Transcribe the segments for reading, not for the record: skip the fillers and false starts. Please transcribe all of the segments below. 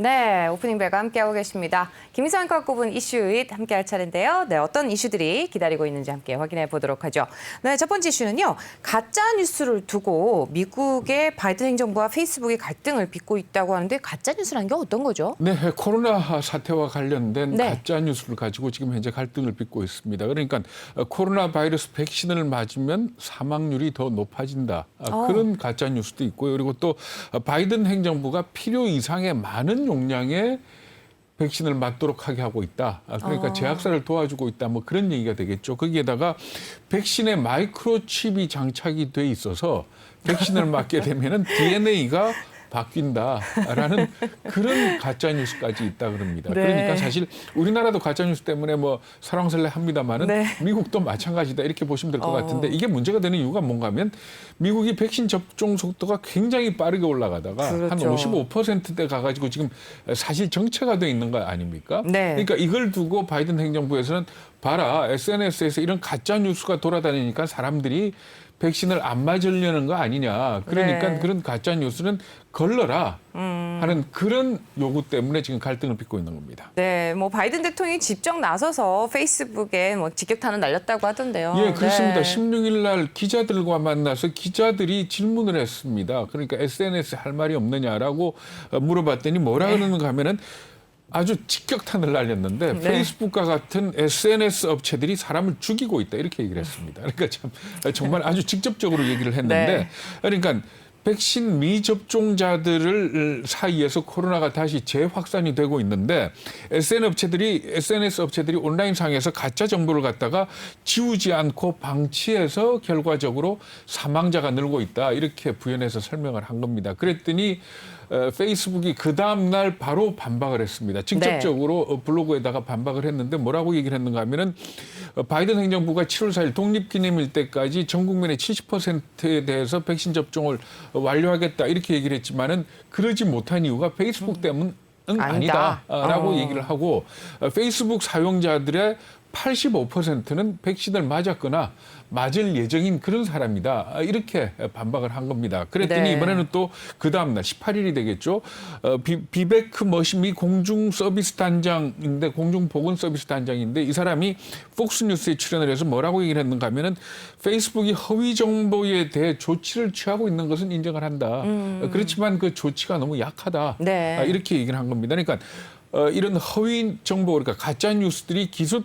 네, 오프닝 벨과 함께하고 계십니다. 김희선과 꼽은 이슈잇 함께할 차례인데요. 네, 어떤 이슈들이 기다리고 있는지 함께 확인해 보도록 하죠. 네, 첫 번째 이슈는요. 가짜 뉴스를 두고 미국의 바이든 행정부와 페이스북이 갈등을 빚고 있다고 하는데 가짜 뉴스라는 게 어떤 거죠? 네, 코로나 사태와 관련된 네. 가짜 뉴스를 가지고 지금 현재 갈등을 빚고 있습니다. 그러니까 코로나 바이러스 백신을 맞으면 사망률이 더 높아진다. 그런 가짜 뉴스도 있고요. 그리고 또 바이든 행정부가 필요 이상의 많은 용량의 백신을 맞도록 하게 하고 있다. 그러니까 제약사를 도와주고 있다. 뭐 그런 얘기가 되겠죠. 거기에다가 백신에 마이크로칩이 장착이 돼 있어서 백신을 맞게 되면은 DNA가 바뀐다라는 그런 가짜 뉴스까지 있다 그럽니다. 네. 그러니까 사실 우리나라도 가짜 뉴스 때문에 뭐 설왕설래 합니다만은 네. 미국도 마찬가지다 이렇게 보시면 될 것 같은데 이게 문제가 되는 이유가 뭔가 하면 미국이 백신 접종 속도가 굉장히 빠르게 올라가다가 그렇죠. 한 55%대 가가지고 지금 사실 정체가 돼 있는 거 아닙니까? 네. 그러니까 이걸 두고 바이든 행정부에서는 봐라 SNS에서 이런 가짜 뉴스가 돌아다니니까 사람들이 백신을 안 맞으려는 거 아니냐. 그러니까 네. 그런 가짜 뉴스는 걸러라 하는 그런 요구 때문에 지금 갈등을 빚고 있는 겁니다. 네, 뭐 바이든 대통령이 직접 나서서 페이스북에 뭐 직격탄을 날렸다고 하던데요. 예, 그렇습니다. 네. 16일 날 기자들과 만나서 기자들이 질문을 했습니다. 그러니까 SNS 할 말이 없느냐라고 물어봤더니 뭐라 그러는가 하면은 아주 직격탄을 날렸는데 네. 페이스북과 같은 SNS 업체들이 사람을 죽이고 있다 이렇게 얘기를 했습니다. 그러니까 참 정말 아주 직접적으로 얘기를 했는데 네. 그러니까 백신 미접종자들을 사이에서 코로나가 다시 재확산이 되고 있는데 SNS 업체들이 온라인상에서 가짜 정보를 갖다가 지우지 않고 방치해서 결과적으로 사망자가 늘고 있다 이렇게 부연해서 설명을 한 겁니다. 그랬더니 페이스북이 그 다음 날 바로 반박을 했습니다. 직접적으로 블로그에다가 반박을 했는데 뭐라고 얘기를 했는가 하면은 바이든 행정부가 7월 4일 독립기념일 때까지 전 국민의 70%에 대해서 백신 접종을 완료하겠다 이렇게 얘기를 했지만은 그러지 못한 이유가 페이스북 때문은 아니다라고 얘기를 하고 페이스북 사용자들의 85%는 백신을 맞았거나 맞을 예정인 그런 사람이다. 이렇게 반박을 한 겁니다. 그랬더니 네. 이번에는 또 그 다음 날 18일이 되겠죠. 비베크 머시미 공중 서비스 단장인데 공중보건 서비스 단장인데 이 사람이 폭스뉴스에 출연을 해서 뭐라고 얘기를 했는가 하면은 페이스북이 허위 정보에 대해 조치를 취하고 있는 것은 인정을 한다. 그렇지만 그 조치가 너무 약하다. 네. 이렇게 얘기를 한 겁니다. 그러니까 이런 허위 정보, 그러니까 가짜 뉴스들이 기술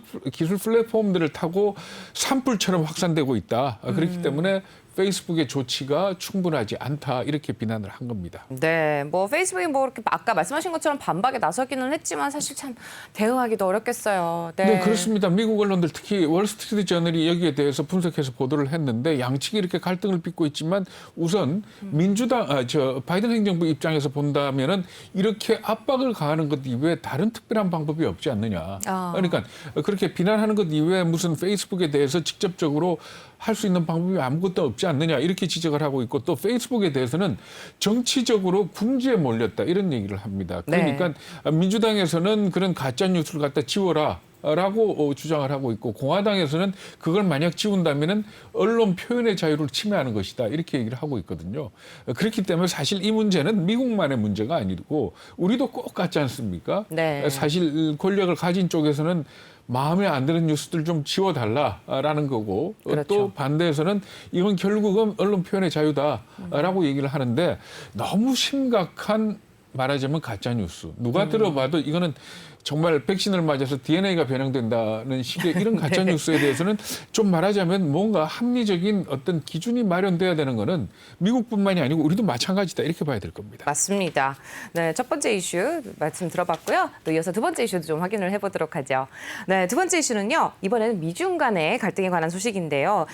플랫폼들을 타고 산불처럼 확산되고 있다. 그렇기 때문에 페이스북의 조치가 충분하지 않다. 이렇게 비난을 한 겁니다. 네, 뭐 페이스북이 뭐 이렇게 아까 말씀하신 것처럼 반박에 나서기는 했지만 사실 참 대응하기도 어렵겠어요. 네, 그렇습니다. 미국 언론들 특히 월스트리트 저널이 여기에 대해서 분석해서 보도를 했는데 양측이 이렇게 갈등을 빚고 있지만 우선 바이든 행정부 입장에서 본다면은 이렇게 압박을 가하는 것 이외에 다른 특별한 방법이 없지 않느냐. 그러니까 그렇게 비난하는 것 이외에 무슨 페이스북에 대해서 직접적으로 할 수 있는 방법이 아무것도 없지 않느냐 이렇게 지적을 하고 있고 또 페이스북에 대해서는 정치적으로 궁지에 몰렸다 이런 얘기를 합니다. 그러니까 민주당에서는 그런 가짜 뉴스를 갖다 지워라. 라고 주장을 하고 있고 공화당에서는 그걸 만약 지운다면은 언론 표현의 자유를 침해하는 것이다 이렇게 얘기를 하고 있거든요. 그렇기 때문에 사실 이 문제는 미국만의 문제가 아니고 우리도 꼭 같지 않습니까? 네. 사실 권력을 가진 쪽에서는 마음에 안 드는 뉴스들 좀 지워달라라는 거고 그렇죠. 또 반대에서는 이건 결국은 언론 표현의 자유다라고 얘기를 하는데 너무 심각한 말하자면 가짜 뉴스. 누가 들어봐도 이거는 정말 백신을 맞아서 DNA가 변형된다는 식의 이런 가짜 뉴스에 대해서는 좀 말하자면 뭔가 합리적인 어떤 기준이 마련돼야 되는 거는 미국뿐만이 아니고 우리도 마찬가지다 이렇게 봐야 될 겁니다. 맞습니다. 네, 첫 번째 이슈 말씀 들어봤고요. 또 이어서 두 번째 이슈도 좀 확인을 해보도록 하죠. 네, 두 번째 이슈는요. 이번에는 미중 간의 갈등에 관한 소식인데요.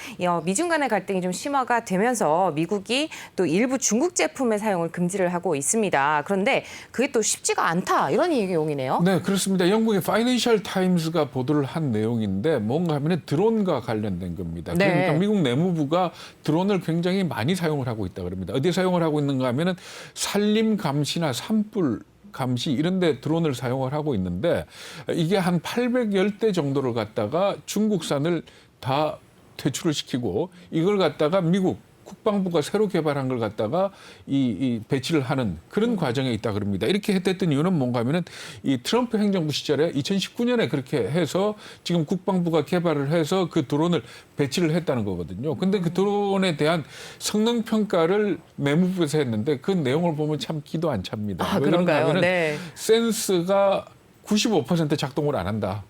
미중 간의 갈등이 좀 심화가 되면서 미국이 또 일부 중국 제품의 사용을 금지를 하고 있습니다. 그런데 그게 또 쉽지가 않다 이런 내용이네요. 네, 그렇습니다. 영국의 파이낸셜 타임스가 보도를 한 내용인데 뭔가 하면 드론과 관련된 겁니다. 네. 그러니까 미국 내무부가 드론을 굉장히 많이 사용을 하고 있다 그럽니다. 어디에 사용을 하고 있는가 하면은 산림 감시나 산불 감시 이런 데 드론을 사용을 하고 있는데 이게 한 810대 정도를 갖다가 중국산을 다 퇴출을 시키고 이걸 갖다가 미국 국방부가 새로 개발한 걸 갖다가 이 배치를 하는 그런 과정에 있다 그럽니다. 이렇게 했던 이유는 뭔가 하면은 이 트럼프 행정부 시절에 2019년에 그렇게 해서 지금 국방부가 개발을 해서 그 드론을 배치를 했다는 거거든요. 근데 그 드론에 대한 성능 평가를 내무부에서 했는데 그 내용을 보면 참 기도 안 찹니다. 아, 왜 그런가 그런가요? 하면은 네. 센스가 95% 작동을 안 한다.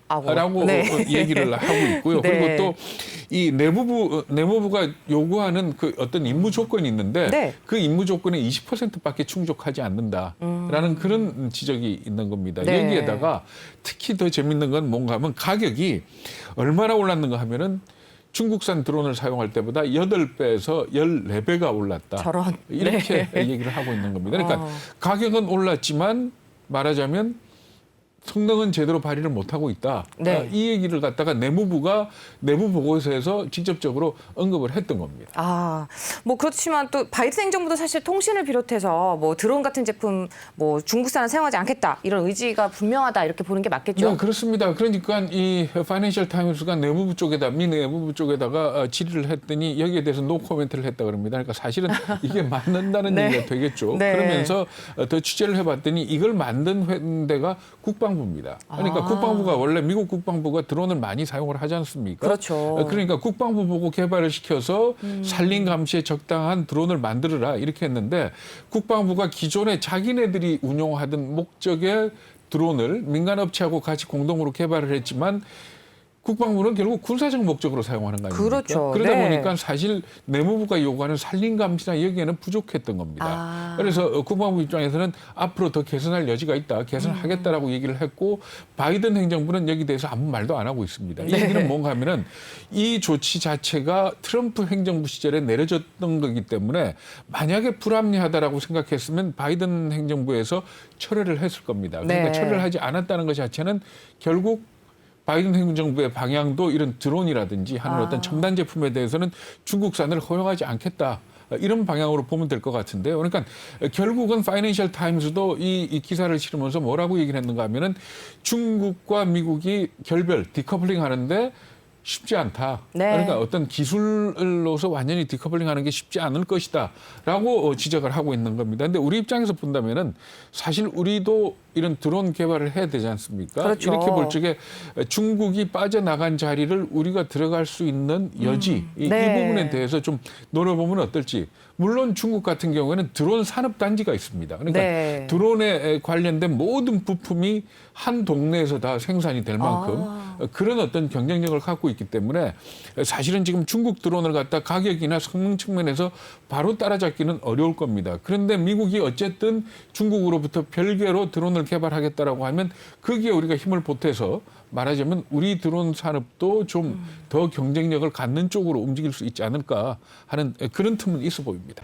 아고. 라고 네. 얘기를 하고 있고요. 네. 그리고 또 이 내무부가 요구하는 그 어떤 임무 조건이 있는데 네. 그 임무 조건에 20%밖에 충족하지 않는다라는 그런 지적이 있는 겁니다. 네. 여기에다가 특히 더 재밌는 건 뭔가 하면 가격이 얼마나 올랐는가 하면은 중국산 드론을 사용할 때보다 8배에서 14배가 올랐다. 저런. 이렇게 네. 얘기를 하고 있는 겁니다. 그러니까 가격은 올랐지만 말하자면 성능은 제대로 발휘를 못하고 있다. 네. 이 얘기를 갖다가 내무부가 내부 보고서에서 직접적으로 언급을 했던 겁니다. 아, 뭐 그렇지만 또 바이든 행정부도 사실 통신을 비롯해서 뭐 드론 같은 제품 뭐 중국산은 사용하지 않겠다 이런 의지가 분명하다 이렇게 보는 게 맞겠죠? 네, 그렇습니다. 그러니까 이 파이낸셜 타임스가 내무부 쪽에다 미 내무부 쪽에다가 질의를 했더니 여기에 대해서 노 코멘트를 했다 그럽니다. 그러니까 사실은 이게 맞는다는 네. 얘기가 되겠죠. 네. 그러면서 더 취재를 해봤더니 이걸 만든 데가 국방부입니다. 그러니까 아. 국방부가 원래 미국 국방부가 드론을 많이 사용을 하지 않습니까? 그렇죠. 그러니까 국방부 보고 개발을 시켜서 산림 감시에 적당한 드론을 만들어라 이렇게 했는데 국방부가 기존에 자기네들이 운용하던 목적의 드론을 민간 업체하고 같이 공동으로 개발을 했지만 국방부는 결국 군사적 목적으로 사용하는 거 아닙니까? 그렇죠. 그러다 네. 보니까 사실 내무부가 요구하는 산림 감시나 여기에는 부족했던 겁니다. 아. 그래서 국방부 입장에서는 앞으로 더 개선할 여지가 있다. 개선하겠다라고 얘기를 했고 바이든 행정부는 여기 대해서 아무 말도 안 하고 있습니다. 이 네. 얘기는 뭔가 하면은 이 조치 자체가 트럼프 행정부 시절에 내려졌던 거기 때문에 만약에 불합리하다라고 생각했으면 바이든 행정부에서 철회를 했을 겁니다. 그러니까 네. 철회를 하지 않았다는 것 자체는 결국 바이든 행정부의 방향도 이런 드론이라든지 하는 어떤 첨단 제품에 대해서는 중국산을 허용하지 않겠다. 이런 방향으로 보면 될 것 같은데요. 그러니까 결국은 파이낸셜 타임스도 이 기사를 실으면서 뭐라고 얘기를 했는가 하면은 중국과 미국이 결별, 디커플링 하는데 쉽지 않다. 네. 그러니까 어떤 기술로서 완전히 디커플링 하는 게 쉽지 않을 것이다. 라고 지적을 하고 있는 겁니다. 근데 우리 입장에서 본다면은 사실 우리도 이런 드론 개발을 해야 되지 않습니까? 그렇죠. 이렇게 볼 적에 중국이 빠져나간 자리를 우리가 들어갈 수 있는 여지, 이 네. 부분에 대해서 좀 노려보면 어떨지. 물론 중국 같은 경우에는 드론 산업 단지가 있습니다. 그러니까 네. 드론에 관련된 모든 부품이 한 동네에서 다 생산이 될 만큼 그런 어떤 경쟁력을 갖고 있기 때문에 사실은 지금 중국 드론을 갖다 가격이나 성능 측면에서 바로 따라잡기는 어려울 겁니다. 그런데 미국이 어쨌든 중국으로부터 별개로 드론을 개발하겠다라고 하면 거기에 우리가 힘을 보태서 말하자면 우리 드론 산업도 좀 더 경쟁력을 갖는 쪽으로 움직일 수 있지 않을까 하는 그런 틈은 있어 보입니다.